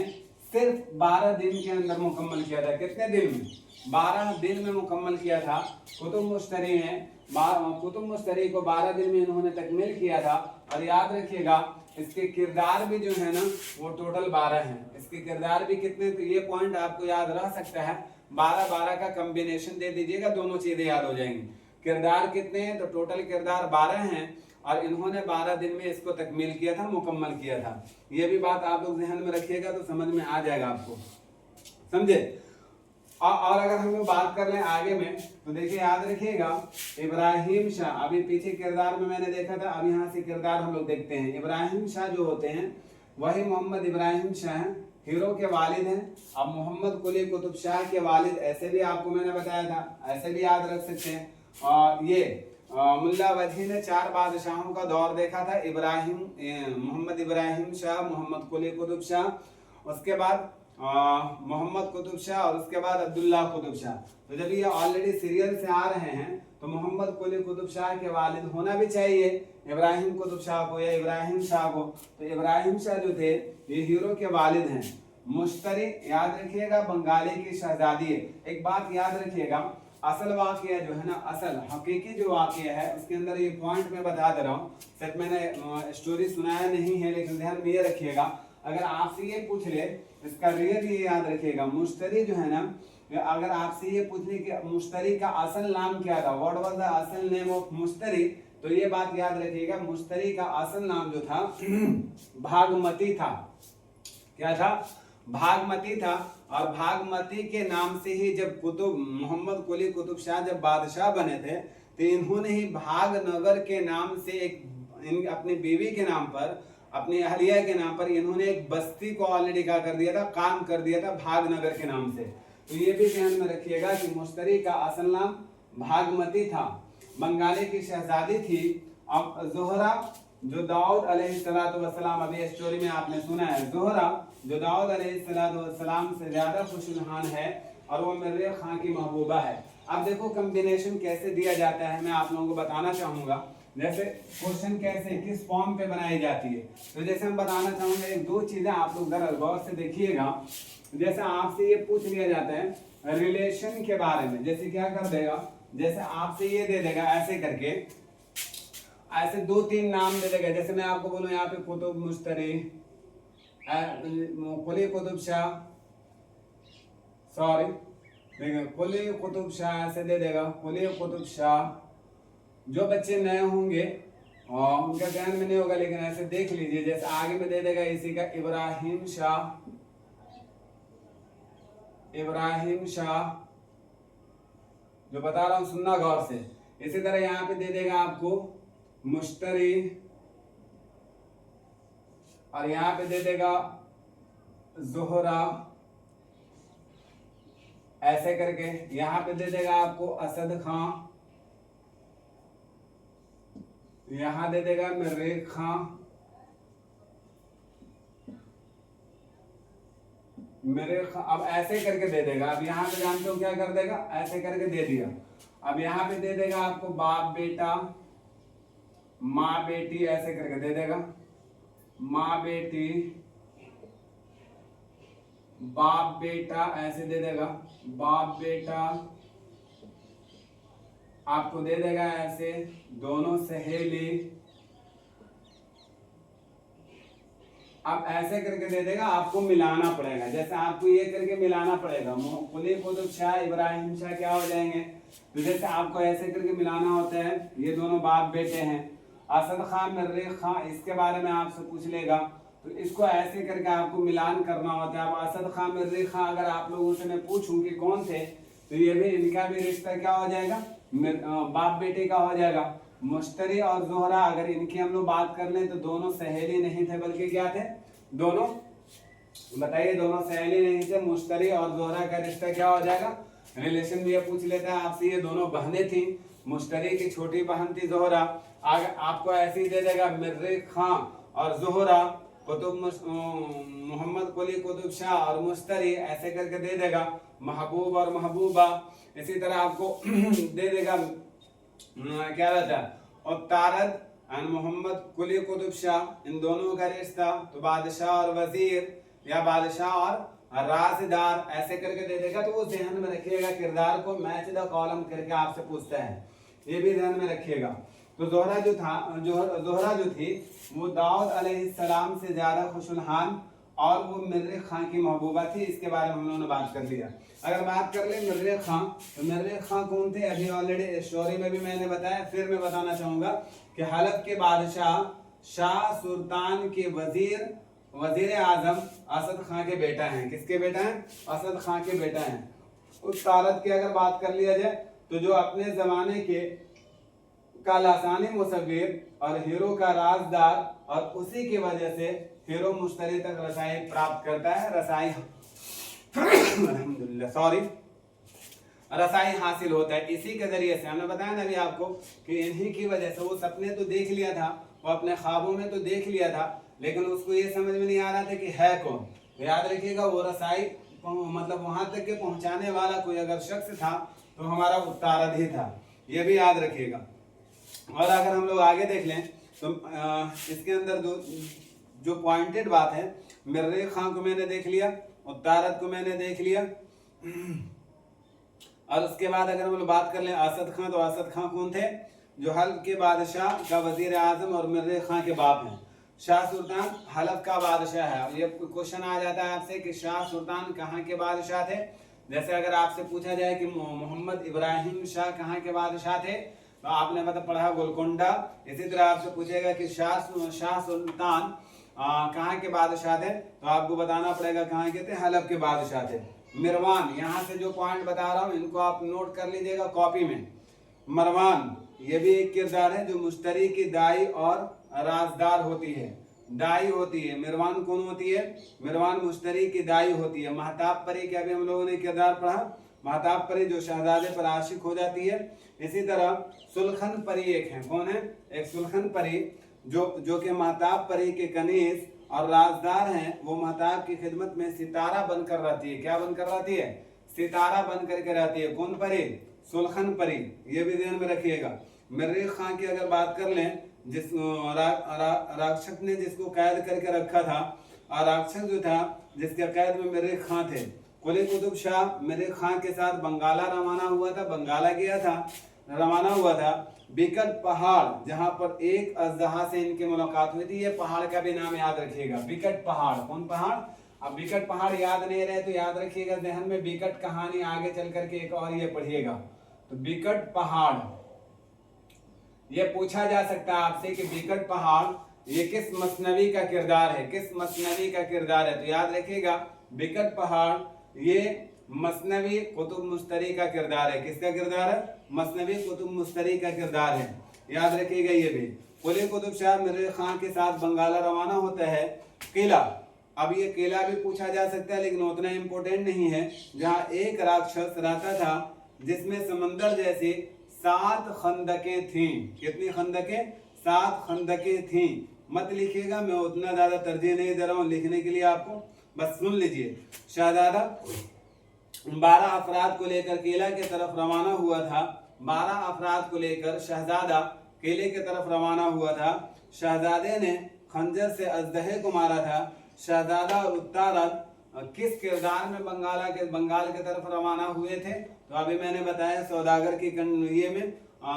सिर्फ 12 दिन के अंदर मुकम्मल किया था। कितने दिन में? 12 दिन में मुकम्मल किया था। कुतुब मुश्तरी को 12 दिन में इन्होंने तकमील किया था। और याद रखिएगा इसके किरदार भी जो है ना वो टोटल 12 हैं। इसके किरदार भी कितने, तो ये पॉइंट आपको याद रह सकता है। 12-12 का कॉम्बिनेशन दे दीजिएगा, दोनों चीजें याद हो जाएंगी। किरदार कितने हैं, तो टोटल किरदार 12 हैं और इन्होंने 12 दिन में इसको तकमील किया था, मुकम्मल किया था। ये भी बात आप लोग ध्यान में रखिएगा तो समझ में आ जाएगा आपको, समझे। और अगर हम लोग बात कर लें आगे में तो देखिए याद रखिएगा इब्राहिम शाह, अभी पीछे किरदार में मैंने देखा था, अब यहाँ से किरदार हम लोग देखते हैं। इब्राहिम शाह जो होते हैं वही मोहम्मद इब्राहिम शाह हैं, हीरो के वालिद हैं। अब मोहम्मद कुली कुतुब शाह के वालिद ऐसे भी आपको मैंने बताया था, ऐसे भी याद रख सकते हैं। और ये मुल्ला वजी ने 4 बादशाहों का दौर देखा था, मोहम्मद इब्राहिम शाह, मोहम्मद कुली कुतुब शाह, उसके बाद मोहम्मद कुतुब शाह और उसके बाद अब्दुल्ला कुतुब शाह। तो जब ये ऑलरेडी सीरियल से आ रहे हैं तो मोहम्मद कुली कुतुब शाह के वालिद होना भी चाहिए इब्राहिम कुतुब शाह को या इब्राहिम शाह को। तो इब्राहिम शाह जो थे ये हीरो के वालिद हैं। मुश्तरी याद रखिएगा बंगाली की शहजादी है। एक बात याद रखिएगा, असल वाकया जो है ना, असल हकीकी जो वाकया है उसके अंदर ये पॉइंट मैं बता दे रहा हूँ। सिर्फ मैंने स्टोरी सुनाया नहीं है, लेकिन ध्यान में ये रखिएगा अगर आपसे ये पूछ ले इसका रियल ये याद रखिएगा। मुश्तरी जो है ना, अगर आपसे ये पूछ ले कि मुश्तरी का असल नाम क्या था, व्हाट वाज द असल नेम ऑफ मुश्तरी, तो ये बात याद रखिएगा मुश्तरी का असल नाम जो था भागमती था। क्या था? भागमती था। और भागमती के नाम से ही जब मोहम्मद कुली कुतुब शाह जब बादशाह बने थे तो इन्होंने ही भागनगर के नाम से अपनी बीवी के नाम पर, अपनी अहलिया के नाम पर इन्होंने एक बस्ती को ऑलरेडी क्या कर दिया था, काम कर दिया था भागनगर के नाम से। तो ये भी ध्यान में रखिएगा कि मुश्तरी का असल नाम भागमती था, बंगाली की शहजादी थी। अब जोहरा जो दाऊद अलैहिस्सलाम, अभी स्टोरी में आपने सुना है, जोहरा जो दाऊद अलैहिस्सलाम से ज्यादा खुशनुहान है और वो मिर्रे खां की महबूबा है। अब देखो कॉम्बिनेशन कैसे दिया जाता है, मैं आप लोगों को बताना चाहूंगा। जैसे क्वेश्चन कैसे किस फॉर्म पे बनाई जाती है, तो जैसे हम बताना चाहूंगे एक दो चीजें आप लोग जरा गौर से देखिएगा। जैसे आपसे ये पूछ लिया जाता है रिलेशन के बारे में, जैसे क्या कर देगा, जैसे आपसे ये दे देगा ऐसे करके, ऐसे 2-3 नाम दे देगा। जैसे मैं आपको बोलूं यहाँ पे कुतुब मुश्तरी कुली कुतुब शाह, सॉरी देखिए कुली कुतुब शाह ऐसे दे देगा, कुली कुतुब शाह। जो बच्चे नए होंगे और उनका ध्यान में नहीं होगा, लेकिन ऐसे देख लीजिए, जैसे आगे में दे देगा इसी का इब्राहिम शाह, इब्राहिम शाह, जो बता रहा हूं सुनना गौर से। इसी तरह यहाँ पे दे देगा आपको मुश्तरी, और यहाँ पे दे देगा जोहरा, ऐसे करके। यहाँ पे दे देगा आपको असद खां, यहाँ दे देगा मर्रेख खां, मर्रेख खां। अब ऐसे करके दे देगा। अब यहाँ पे जानते हो क्या कर देगा, ऐसे करके दे दिया। अब यहाँ पे दे देगा आपको बाप बेटा, माँ बेटी, ऐसे करके दे देगा, माँ बेटी, बाप बेटा, ऐसे दे देगा, बाप बेटा। आपको दे देगा ऐसे दोनों सहेली। अब ऐसे करके दे देगा, आपको मिलाना पड़ेगा। जैसे आपको ये करके मिलाना पड़ेगा, कुली कुतुब शाह, इब्राहिम शाह क्या हो जाएंगे। तो जैसे आपको ऐसे करके मिलाना होता है, ये दोनों बाप बेटे हैं, असद खां, मर्रेख खां, इसके बारे में आपसे पूछ लेगा, तो इसको ऐसे करके आपको मिलान करना होता है। अब असद खां, मर्रेख खां अगर आप लोगों से मैं पूछूं कि कौन थे, तो ये भी इनका भी रिश्ता क्या हो जाएगा, बाप बेटे का हो जाएगा। मुश्तरी और जोहरा अगर इनकी हम लोग बात कर लें तो दोनों सहेली नहीं थे, बल्कि क्या थे, दोनों, बताइए, दोनों सहेली नहीं थे। मुश्तरी और जोहरा का रिश्ता क्या हो जाएगा, रिलेशन भी ये पूछ लेता है आपसे। ये दोनों बहनें थी, मुश्तरी की छोटी बहन थी जोहरा। आगे आपको ऐसे ही दे देगा मर्रेख खां और जोहरा, कुतुब मोहम्मद कुली कुतुब शाह और मुश्तरी, ऐसे करके दे देगा, महबूब और महबूबा। इसी तरह आपको दे देगा क्या रहता है, और तारद और मोहम्मद कुली कुतुब शाह, इन दोनों का रिश्ता। तो बादशाह और वजीर, या बादशाह और राजदार, ऐसे करके दे देगा। तो वो ध्यान में रखिएगा, किरदार को मैच द कॉलम करके आपसे पूछता है, ये भी ध्यान में रखिएगा। तो जोहरा जो था, जोहरा जो थी, वो दाऊद अलैहिस्सलाम से ज्यादा खुशहाल और वो मर्रेख खां की महबूबा थी। इसके बारे में हम लोगों ने बात कर लिया। अगर बात कर ले मर्रेख खां, तो मर्रेख खां कौन थे, अभी ऑलरेडी स्टोरी में भी मैंने बताया, फिर मैं बताना चाहूंगा कि हलफ के बादशाह शाह सुल्तान के वजीर आजम असद खां के बेटा हैं। किसके बेटा हैं, असद खां के बेटा हैं। उस तारद की अगर बात कर लिया जाए, तो जो अपने जमाने के का लासानी मुसव्विर और हीरो का राजदार, और उसी की वजह से हीरो मुश्तरी तक रसाई प्राप्त करता है, रसाई हासिल होता है इसी के जरिए से। हमने बताया ना अभी आपको कि इन्हीं की वजह से, वो सपने तो देख लिया था, वो अपने ख्वाबों में तो देख लिया था, लेकिन उसको ये समझ में नहीं आ रहा था कि है कौन। तो याद रखिएगा, वो रसाई मतलब वहां तक के पहुंचाने वाला कोई अगर शख्स था तो हमारा तारद ही था, ये भी याद रखिएगा। और अगर हम लोग आगे देख लें तो इसके अंदर जो पॉइंटेड बात है, मर्रेख खां को मैंने देख लिया और तारद को मैंने देख लिया। और उसके बाद अगर हम लोग बात कर लें असद खां, तो असद खां कौन थे, जो हल्फ के बादशाह का वजीर आजम और मर्रेख खां के बाप हैं। शाह सुल्तान हलफ का बादशाह है। और ये क्वेश्चन आ जाता है आपसे कि शाह सुल्तान कहाँ के बादशाह थे। जैसे अगर आपसे पूछा जाए कि मोहम्मद इब्राहिम शाह कहाँ के बादशाह थे, तो आपने मतलब पढ़ा गोलकोंडा। इसी तरह आपसे पूछेगा कि शाह सुल्तान कहाँ के बादशाह थे, तो आपको बताना पड़ेगा कहाँ के थे, हलफ के बादशाह थे। मिरवान, यहाँ से जो पॉइंट बता रहा हूँ इनको आप नोट कर लीजिएगा कॉपी में। मरवान ये भी एक किरदार है जो मुश्तरी की दाई और राजदार होती है, दाई होती है। मिरवान कौन होती है, मिरवान मुश्तरी की दाई होती है। महताब परी के अभी हम लोगों ने किरदार पढ़ा, महताब परी जो शहजादे पर आशिक हो जाती है। इसी तरह सुलखन परी एक है, कौन है, एक सुलखन परी जो कि महताब परी के कनीज और राजदार हैं। वो महताब की खिदमत में सितारा बनकर रहती है। क्या बनकर रहती है, सितारा बन करके रहती है। कौन परी, सुलखन परी, ये भी ध्यान में रखिएगा। मर्रेख खां की अगर बात कर लें, जिस राक्षस ने जिसको कैद करके रखा था, और राक्षस जो था जिसके कैद में मर्रेख खां थे। कुली कुतुब शाह मर्रेख खां के साथ बंगाला रवाना हुआ था, बंगाला गया था। रवाना हुआ था। बिकट पहाड़, जहां पर एक अजदहा से इनकी मुलाकात हुई थी। ये पहाड़ का भी नाम याद रखिएगा, बिकट पहाड़। कौन पहाड़? अब बिकट पहाड़ याद नहीं रहे तो याद रखिएगा जहन में बिकट कहानी, आगे चल करके एक और ये पढ़िएगा। तो बिकट पहाड़, ये पूछा जा सकता है आपसे कि बिकट पहाड़ ये किस मसनवी का किरदार है, किस मसनवी का किरदार है। तो याद रखिएगा बिकट पहाड़ ये मसनवी कुतुब मुश्तरी का किरदार है। किसका किरदार है? मसनवी कुतुब मुश्तरी का किरदार है, याद रखिएगा ये भी। कुली कुतुब शाह मिर्ज़ा खान के साथ बंगाला रवाना होता है। किला, अब ये किला भी पूछा जा सकता है लेकिन उतना इम्पोर्टेंट नहीं है। जहाँ एक राक्षस रहता था जिसमें समंदर जैसी 7 खंदकें थीं। कितनी खंदकें? 7 खंदकें थीं। मत लिखिएगा, मैं उतना ज्यादा तरजीह नहीं दे रहा हूँ लिखने के लिए, आपको बस सुन लीजिए। शहजादा 12 अफराद को लेकर किला की तरफ रवाना हुआ था। 12 अफराद को लेकर शहजादा किले की तरफ रवाना हुआ था। शहजादे ने खंजर से अजदहे को मारा था। शहजादा और उत्तारद किस किरदार में बंगाल की तरफ रवाना हुए थे? तो अभी मैंने बताया सौदागर की ये में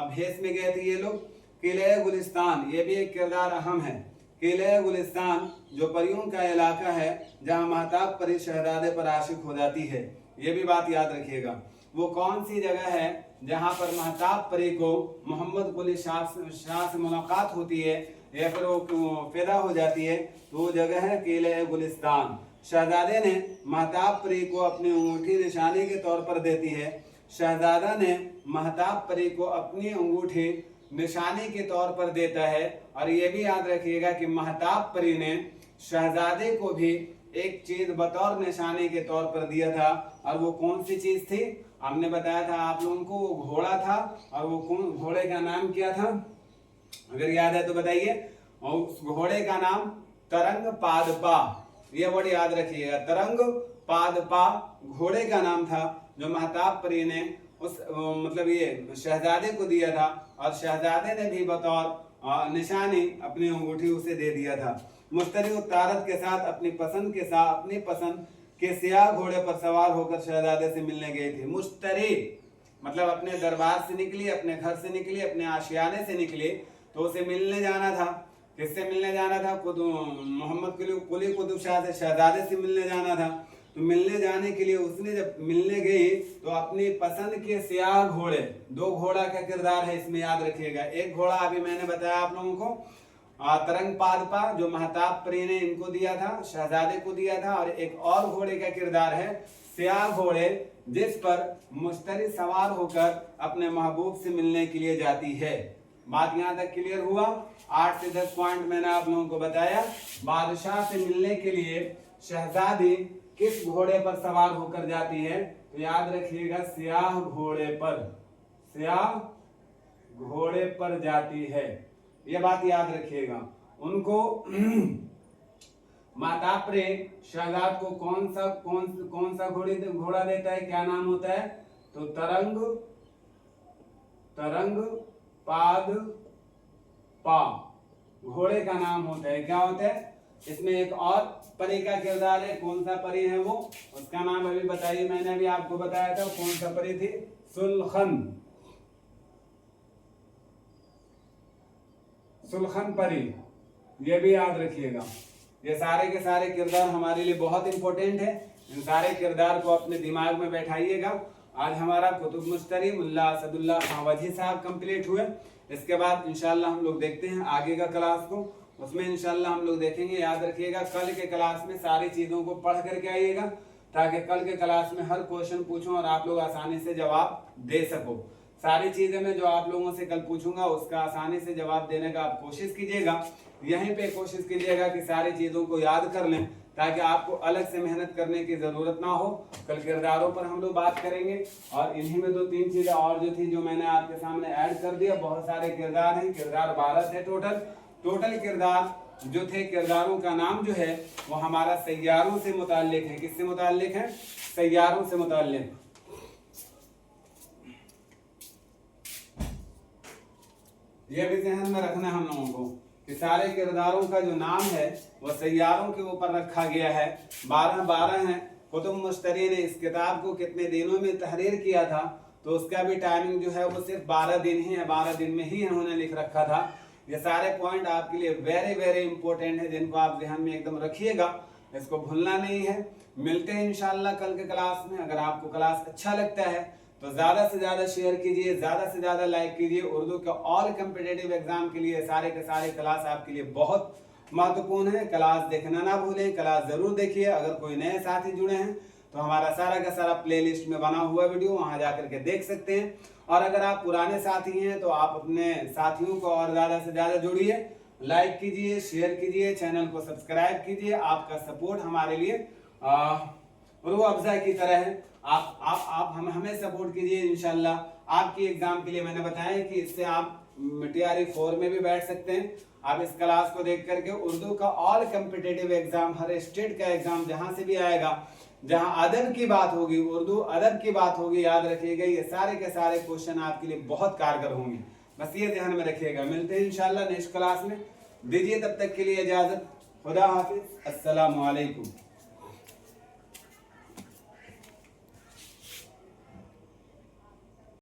भेस में गए थे ये लोग। किले गुलिस्तान, ये भी एक किरदार अहम है। किले गुलिस्तान जो परियों का इलाका है जहाँ महताब परी शहजादे पर आशिक हो जाती है, ये भी बात याद रखिएगा। वो कौन सी जगह है जहाँ पर महताब परी को मोहम्मद कुली शाह से मुलाकात होती है या फिर वो पैदा हो जाती है? तो वो जगह है किले गुलिस्तान। शहजादे ने महताब परी को अपनी अंगूठी निशानी के तौर पर देती है। शहजादा ने महताब परी को अपनी अंगूठी निशानी के तौर पर देता है। और ये भी याद रखिएगा कि महताब परी ने शहजादे को भी एक चीज बतौर निशानी के तौर पर दिया था। और वो कौन सी चीज थी? हमने बताया था आप लोगों को, वो घोड़ा था। और वो कौन घोड़े का नाम क्या था? अगर याद है तो बताइए। और उस घोड़े का नाम तरंग पादपा, ये वर्ड याद रखिएगा। तरंग पादपा घोड़े का नाम था जो महताब परी ने उस मतलब ये शहजादे को दिया था। और शहजादे ने भी बतौर निशानी अपनी अंगूठी उसे दे दिया था। मुश्तरी उत्तारद के साथ अपनी पसंद के सियाह घोड़े पर सवार होकर शहजादे से मिलने गई थी। मुश्तरी मतलब अपने दरबार से निकली, अपने घर से निकली, अपने आशियाने से निकली, तो उसे मिलने जाना था। किससे मिलने जाना था? मोहम्मद कुली कुतुब शाह से, शहजादे से मिलने जाना था। तो मिलने जाने के लिए उसने जब मिलने गई तो अपनी पसंद के सियाह घोड़े, 2 घोड़ा का किरदार है इसमें, याद रखिएगा। एक घोड़ा अभी मैंने बताया आप लोगों को तरंग पादपा जो महताब परी ने इनको दिया था, शहजादे को दिया था। और एक और घोड़े का किरदार है सियाह घोड़े, जिस पर मुश्तरी सवार होकर अपने महबूब से मिलने के लिए जाती है। बात यहाँ तक क्लियर हुआ? 8 से 10 पॉइंट मैंने आप लोगों को बताया। बादशाह से मिलने के लिए शहजादी किस घोड़े पर सवार होकर जाती है? तो याद रखिएगा सियाह घोड़े पर, सियाह घोड़े पर जाती है। ये बात याद रखिएगा। उनको महताब परी शहजाद को कौन सा घोड़ा देता है? क्या नाम होता है? तो तरंग पाद पा घोड़े का नाम होता है। क्या होता है? इसमें एक और परी का किरदार है। कौन सा परी है वो? उसका नाम अभी बताइए, मैंने अभी आपको बताया था कौन सा परी थी? सुलखन परी, ये भी याद रखिएगा। ये सारे के सारे किरदार हमारे लिए बहुत इंपॉर्टेंट है। इन सारे किरदार को अपने दिमाग में बैठाइएगा। आज हमारा कुतुब मुश्तरी मुल्ला असदुल्लाह खां वजी साहब कंप्लीट हुए। इसके बाद इंशाल्लाह हम लोग देखते हैं आगे का क्लास को, उसमें इंशाल्लाह हम लोग देखेंगे। याद रखिएगा कल के क्लास में सारी चीज़ों को पढ़ करके आइएगा ताकि कल के क्लास में हर क्वेश्चन पूछूं और आप लोग आसानी से जवाब दे सको। सारी चीज़ें मैं जो आप लोगों से कल पूछूंगा उसका आसानी से जवाब देने का आप कोशिश कीजिएगा। यहीं पे कोशिश कीजिएगा कि सारी चीज़ों को याद कर लें ताकि आपको अलग से मेहनत करने की ज़रूरत ना हो। कल किरदारों पर हम लोग बात करेंगे और इन्हीं में 2-3 चीज़ें और जो थी जो मैंने आपके सामने ऐड कर दिया। बहुत सारे किरदार हैं, किरदार 12 थे टोटल किरदार जो थे। किरदारों का नाम जो है वो हमारा सैयारों से मुताल्लिक है। किससे मुताल्लिक है? सैयारों से मुताल्लिक। ये भी ध्यान में रखना हम लोगों को कि सारे किरदारों का जो नाम है वह सैयारों के ऊपर रखा गया है। 12 हैं। कुतुब मुश्तरी ने इस किताब को कितने दिनों में तहरीर किया था? तो उसका भी टाइमिंग जो है वो सिर्फ 12 दिन ही है, 12 दिन में ही इन्होंने लिख रखा था। ये सारे पॉइंट आपके लिए वेरी वेरी इंपॉर्टेंट है, जिनको आप ध्यान में एकदम रखिएगा, इसको भूलना नहीं है। मिलते हैं इंशाल्लाह कल के क्लास में। अगर आपको क्लास अच्छा लगता है तो ज्यादा से ज्यादा शेयर कीजिए, ज्यादा से ज्यादा लाइक कीजिए। उर्दू के ऑल कॉम्पिटिटिव एग्जाम के लिए सारे के सारे क्लास आपके लिए बहुत महत्वपूर्ण है। क्लास देखना ना भूलें, क्लास जरूर देखिए। अगर कोई नए साथी जुड़े हैं तो हमारा सारा का सारा प्लेलिस्ट में बना हुआ वीडियो वहां जाकर के देख सकते हैं। और अगर आप पुराने साथी हैं तो आप अपने साथियों को और ज्यादा से ज्यादा जोड़िए, लाइक कीजिए, शेयर कीजिए, चैनल को सब्सक्राइब कीजिए। आपका सपोर्ट हमारे लिए रूह अफ़ज़ा की तरह है। आप हमें सपोर्ट कीजिए। इंशाल्लाह आपकी एग्जाम के लिए मैंने बताया कि इससे आप TRE 4 में भी बैठ सकते हैं। आप इस क्लास को देख करके उर्दू का ऑल कॉम्पिटिटिव एग्जाम, हर स्टेट का एग्जाम जहां से भी आएगा, जहां अदब की बात होगी, उर्दू अदब की बात होगी, याद रखिएगा ये सारे के सारे क्वेश्चन आपके लिए बहुत कारगर होंगे। बस ये ध्यान में रखिएगा। मिलते हैं इंशाल्लाह नेक्स्ट क्लास में। दीजिए तब तक के लिए इजाजत। खुदा हाफिज। अस्सलामु अलैकुम।